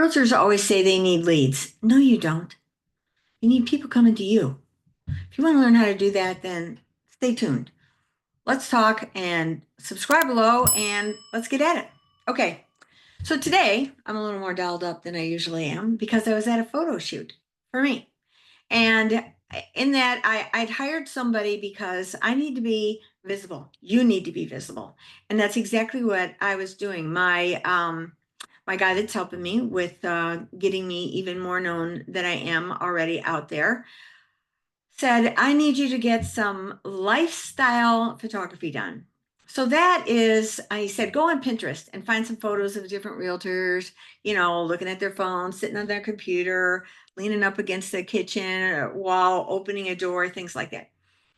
Realtors always say they need leads. No, you don't. You need people coming to you. If you want to learn how to do that, then stay tuned. Let's talk and subscribe below and let's get at it. Okay, so today I'm a little more dialed up than I usually am because I was at a photo shoot for me. And in that, I'd hired somebody because I need to be visible. You need to be visible. And that's exactly what I was doing. My guy that's helping me with getting me even more known than I am already out there said, I need you to get some lifestyle photography done. So that is, I said, go on Pinterest and find some photos of different realtors, looking at their phone, sitting on their computer, leaning up against the kitchen wall, opening a door, things like that.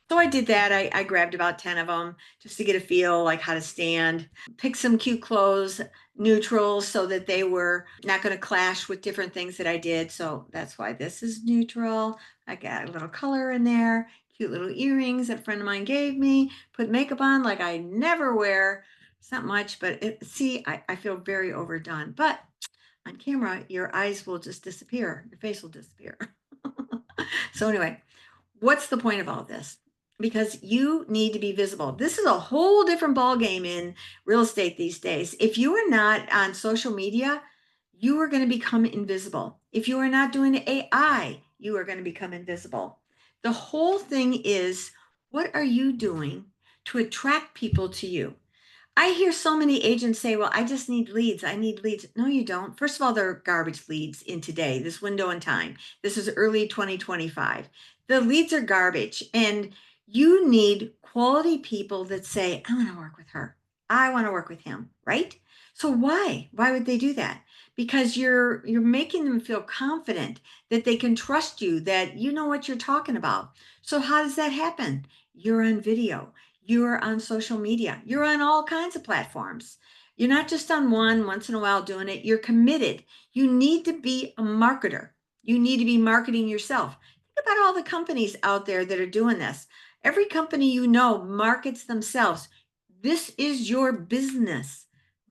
So I did that. I grabbed about 10 of them just to get a feel like how to stand, pick some cute clothes, neutrals, so that they were not going to clash with different things that I did. So that's why this is neutral. I got a little color in there, cute little earrings that a friend of mine gave me, put makeup on like I never wear. It's not much, but I feel very overdone. But on camera, your eyes will just disappear. Your face will disappear. So anyway, what's the point of all this? Because you need to be visible. This is a whole different ball game in real estate these days. If you are not on social media, you are going to become invisible. If you are not doing AI, you are going to become invisible. The whole thing is, what are you doing to attract people to you? I hear so many agents say, well, I just need leads. I need leads. No, you don't. First of all, they're garbage leads in today, this window in time. This is early 2025. The leads are garbage. And you need quality people that say, I want to work with her. I want to work with him, right? So why? Why would they do that? Because you're making them feel confident that they can trust you, that you know what you're talking about. So how does that happen? You're on video. You're on social media. You're on all kinds of platforms. You're not just on one once in a while doing it. You're committed. You need to be a marketer. You need to be marketing yourself. Think about all the companies out there that are doing this. Every company you know markets themselves. This is your business.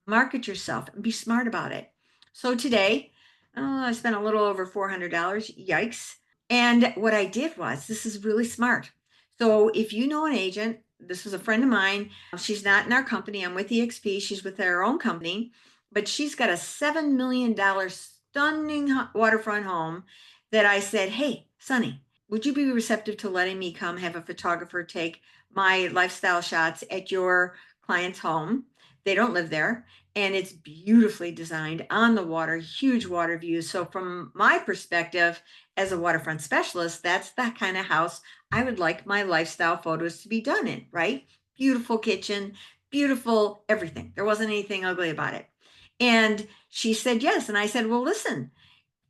Market yourself and be smart about it. So today, I spent a little over $400. Yikes. And what I did was, this is really smart. So if you know an agent, this was a friend of mine. She's not in our company. I'm with EXP. She's with her own company, but she's got a $7 million stunning waterfront home that I said, hey, Sonny, would you be receptive to letting me come have a photographer take my lifestyle shots at your client's home? They don't live there. And it's beautifully designed on the water, huge water views. So from my perspective as a waterfront specialist, that's the kind of house I would like my lifestyle photos to be done in, right? Beautiful kitchen, beautiful everything. There wasn't anything ugly about it. And she said yes. And I said, well, listen,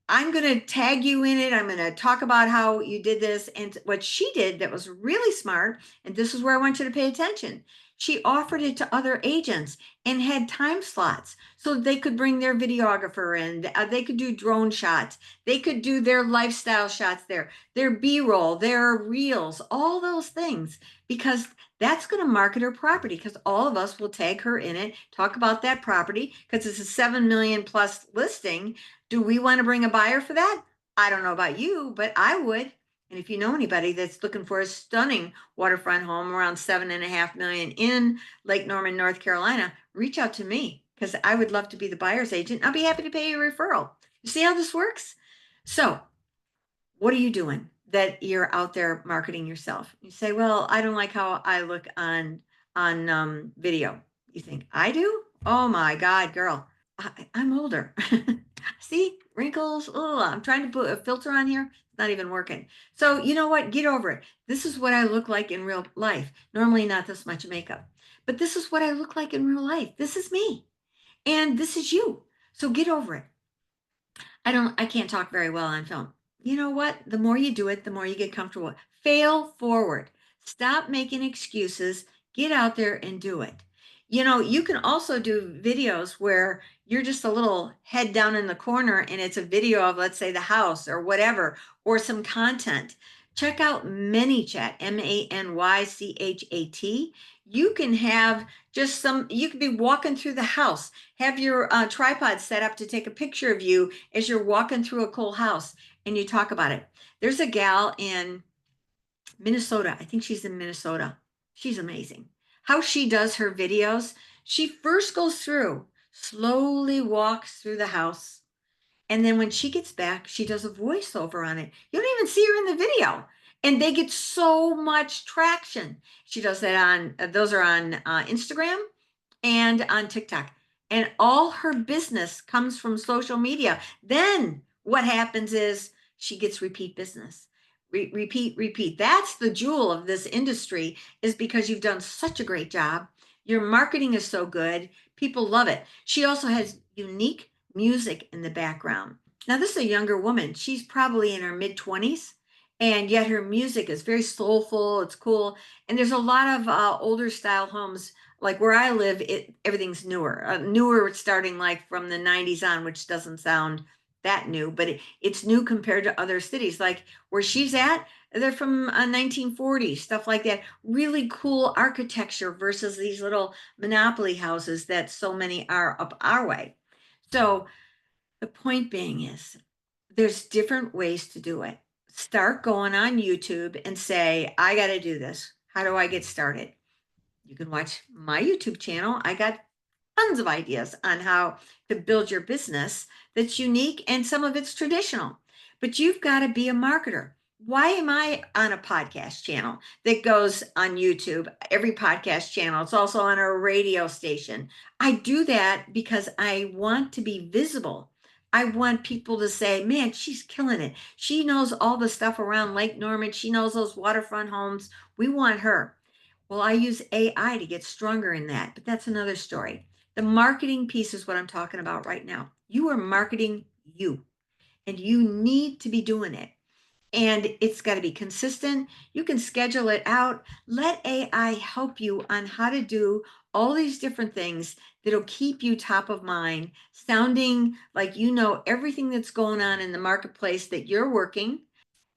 I'm going to tag you in it. I'm going to talk about how you did this. And what she did that was really smart, and this is where I want you to pay attention. She offered it to other agents and had time slots so they could bring their videographer in. They could do drone shots. They could do their lifestyle shots there, their B-roll, their reels, all those things, because that's going to market her property because all of us will tag her in it, talk about that property because it's a 7 million plus listing. Do we want to bring a buyer for that? I don't know about you, but I would. And if you know anybody that's looking for a stunning waterfront home around 7.5 million in Lake Norman, North Carolina, reach out to me because I would love to be the buyer's agent. I'll be happy to pay you a referral. You see how this works? So, what are you doing that you're out there marketing yourself? You say, well, I don't like how I look on video. You think I do? Oh my God, girl, I'm older. See, wrinkles. Oh, I'm trying to put a filter on here. It's not even working. So you know what? Get over it. This is what I look like in real life. Normally not this much makeup, but this is what I look like in real life. This is me. And this is you. So get over it. I can't talk very well on film. You know what? The more you do it, the more you get comfortable. Fail forward. Stop making excuses. Get out there and do it. You can also do videos where you're just a little head down in the corner and it's a video of, let's say, the house or whatever, or some content. Check out ManyChat, ManyChat. You can have just you could be walking through the house, have your tripod set up to take a picture of you as you're walking through a cool house and you talk about it. There's a gal in Minnesota. I think she's in Minnesota. She's amazing. How she does her videos, she first goes through, slowly walks through the house, and then when she gets back, she does a voiceover on it. You don't even see her in the video. And they get so much traction. She does that on, those are on Instagram and on TikTok. And all her business comes from social media. Then what happens is she gets repeat business. Repeat, repeat. That's the jewel of this industry, is because you've done such a great job. Your marketing is so good. People love it. She also has unique music in the background. Now, this is a younger woman. She's probably in her mid 20s, and yet her music is very soulful. It's cool. And there's a lot of older style homes. Like where I live, everything's newer, starting like from the 90s on, which doesn't sound that new, but it's new compared to other cities. Like where she's at, they're from 1940, stuff like that. Really cool architecture versus these little monopoly houses that so many are up our way. So the point being is there's different ways to do it. Start going on YouTube and say, I got to do this. How do I get started? You can watch my YouTube channel. I got tons of ideas on how to build your business that's unique, and some of it's traditional. But you've got to be a marketer. Why am I on a podcast channel that goes on YouTube? Every podcast channel, it's also on a radio station. I do that because I want to be visible. I want people to say, man, she's killing it. She knows all the stuff around Lake Norman. She knows those waterfront homes. We want her. Well, I use AI to get stronger in that, but that's another story. The marketing piece is what I'm talking about right now. You are marketing you, and you need to be doing it. And it's got to be consistent. You can schedule it out. Let AI help you on how to do all these different things that'll keep you top of mind, sounding like you know everything that's going on in the marketplace that you're working.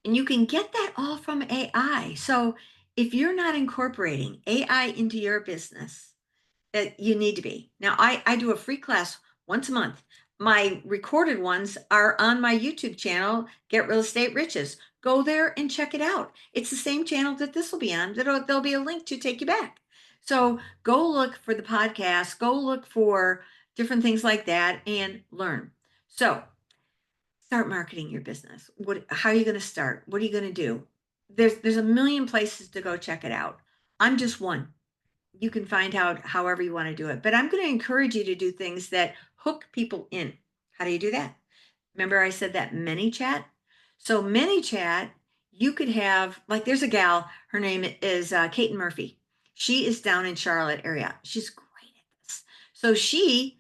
And you can get that all from AI. So if you're not incorporating AI into your business, that you need to be. Now, I do a free class once a month. My recorded ones are on my YouTube channel, Get Real Estate Riches. Go there and check it out. It's the same channel that this will be on. There'll be a link to take you back. So go look for the podcast, go look for different things like that and learn. So start marketing your business. How are you going to start? What are you going to do? There's a million places to go check it out. I'm just one. You can find out however you want to do it, but I'm going to encourage you to do things that hook people in. How do you do that? Remember I said that ManyChat? So ManyChat, you could have, like, there's a gal, her name is Kate Murphy. She is down in Charlotte area. She's great at this. So she'll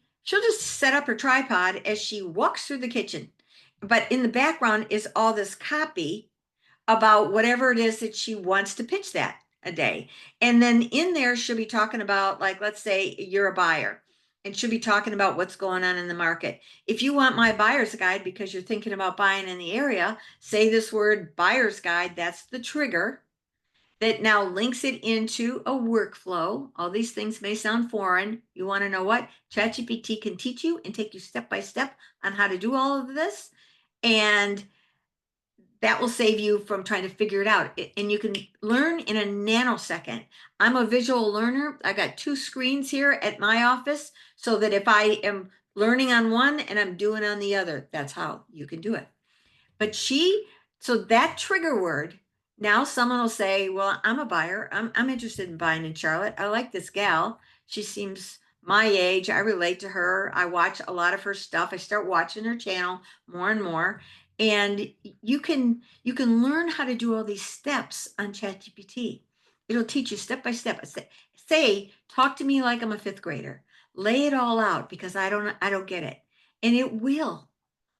just set up her tripod as she walks through the kitchen. But in the background is all this copy about whatever it is that she wants to pitch that a day. And then in there, she'll be talking about, like, let's say you're a buyer, and she'll be talking about what's going on in the market. If you want my buyer's guide because you're thinking about buying in the area, say this word buyer's guide. That's the trigger that now links it into a workflow. All these things may sound foreign. You want to know what? ChatGPT can teach you and take you step by step on how to do all of this. And that will save you from trying to figure it out. And you can learn in a nanosecond. I'm a visual learner. I got two screens here at my office so that if I am learning on one and I'm doing on the other, that's how you can do it. But so that trigger word, now someone will say, well, I'm a buyer. I'm interested in buying in Charlotte. I like this gal. She seems my age. I relate to her. I watch a lot of her stuff. I start watching her channel more and more. And you can learn how to do all these steps on ChatGPT. It'll teach you step by step. Say, talk to me like I'm a fifth grader. Lay it all out because I don't get it. And it will.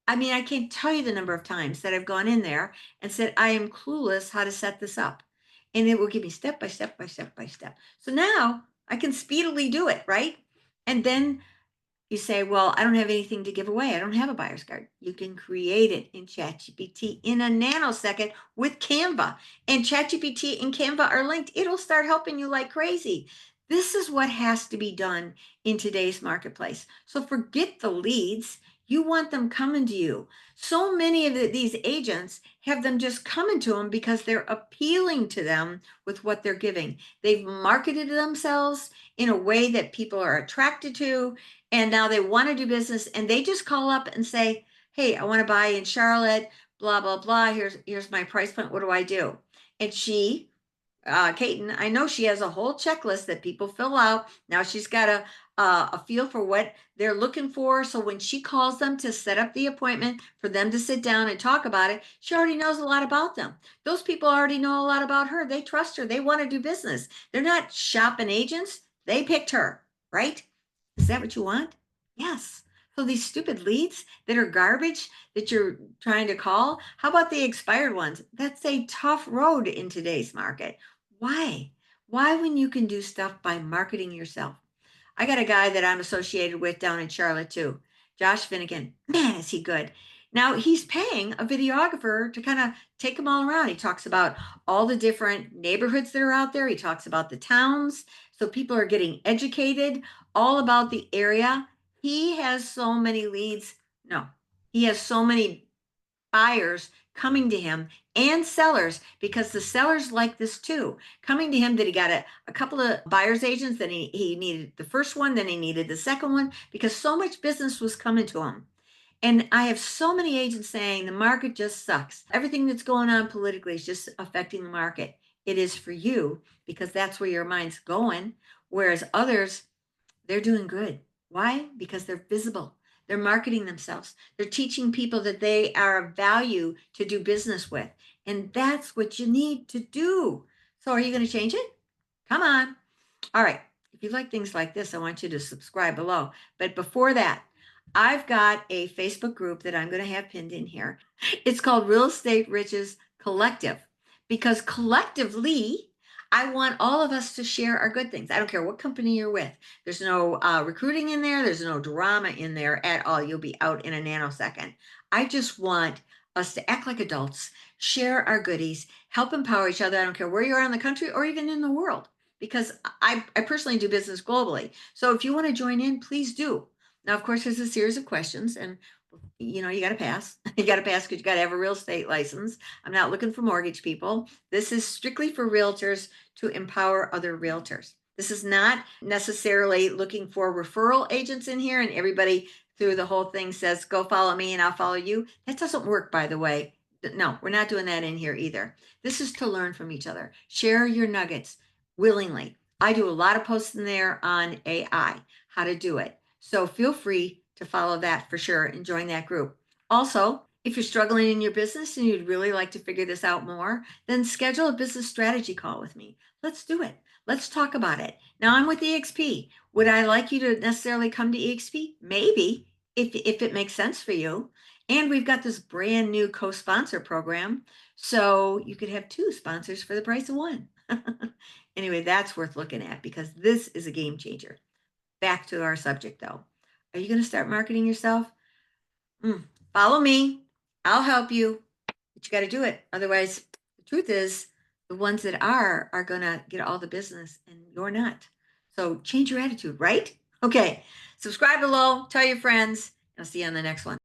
I mean, I can't tell you the number of times that I've gone in there and said, I am clueless how to set this up. And it will give me step by step by step by step. So now I can speedily do it, right? And then you say, well, I don't have anything to give away. I don't have a buyer's guide. You can create it in ChatGPT in a nanosecond with Canva. And ChatGPT and Canva are linked. It'll start helping you like crazy. This is what has to be done in today's marketplace. So forget the leads. You want them coming to you. So many of these agents have them just coming to them because they're appealing to them with what they're giving. They've marketed themselves in a way that people are attracted to, and now they want to do business, and they just call up and say, hey, I want to buy in Charlotte, blah, blah, blah. Here's my price point. What do I do? And Caton, I know she has a whole checklist that people fill out. Now she's got a feel for what they're looking for. So when she calls them to set up the appointment for them to sit down and talk about it, she already knows a lot about them. Those people already know a lot about her. They trust her. They want to do business. They're not shopping agents. They picked her, right? Is that what you want? Yes. So these stupid leads that are garbage that you're trying to call, how about the expired ones? That's a tough road in today's market. Why? Why when you can do stuff by marketing yourself? I got a guy that I'm associated with down in Charlotte too, Josh Finnegan. Man, is he good. Now he's paying a videographer to kind of take them all around. He talks about all the different neighborhoods that are out there. He talks about the towns. So people are getting educated all about the area. He has so many leads. No, he has so many buyers coming to him and sellers, because the sellers like this too, coming to him, that he got a couple of buyers agents, then he needed the first one, then he needed the second one, because so much business was coming to him. And I have so many agents saying the market just sucks. Everything that's going on politically is just affecting the market. It is for you because that's where your mind's going, whereas others, they're doing good. Why? Because they're visible. They're marketing themselves. They're teaching people that they are of value to do business with. And that's what you need to do. So are you going to change it? Come on. All right. If you like things like this, I want you to subscribe below. But before that, I've got a Facebook group that I'm going to have pinned in here. It's called Real Estate Riches Collective, because collectively, I want all of us to share our good things. I don't care what company you're with. There's no recruiting in there. There's no drama in there at all. You'll be out in a nanosecond. I just want us to act like adults, share our goodies, help empower each other. I don't care where you are in the country or even in the world, because I personally do business globally. So if you want to join in, please do. Now, of course, there's a series of questions, and you got to pass. You got to pass because you got to have a real estate license. I'm not looking for mortgage people. This is strictly for realtors to empower other realtors. This is not necessarily looking for referral agents in here, and everybody through the whole thing says, go follow me and I'll follow you. That doesn't work, by the way. No, we're not doing that in here either. This is to learn from each other. Share your nuggets willingly. I do a lot of posts in there on AI, how to do it. So feel free to follow that for sure and join that group. Also, if you're struggling in your business and you'd really like to figure this out more, then schedule a business strategy call with me. Let's do it. Let's talk about it. Now, I'm with EXP. Would I like you to necessarily come to EXP? Maybe, if it makes sense for you. And we've got this brand new co-sponsor program, so you could have two sponsors for the price of one. Anyway, that's worth looking at because this is a game changer. Back to our subject though. Are you going to start marketing yourself? Follow me. I'll help you. But you got to do it. Otherwise, the truth is, the ones that are going to get all the business and you're not. So change your attitude, right? Okay. Subscribe below. Tell your friends. I'll see you on the next one.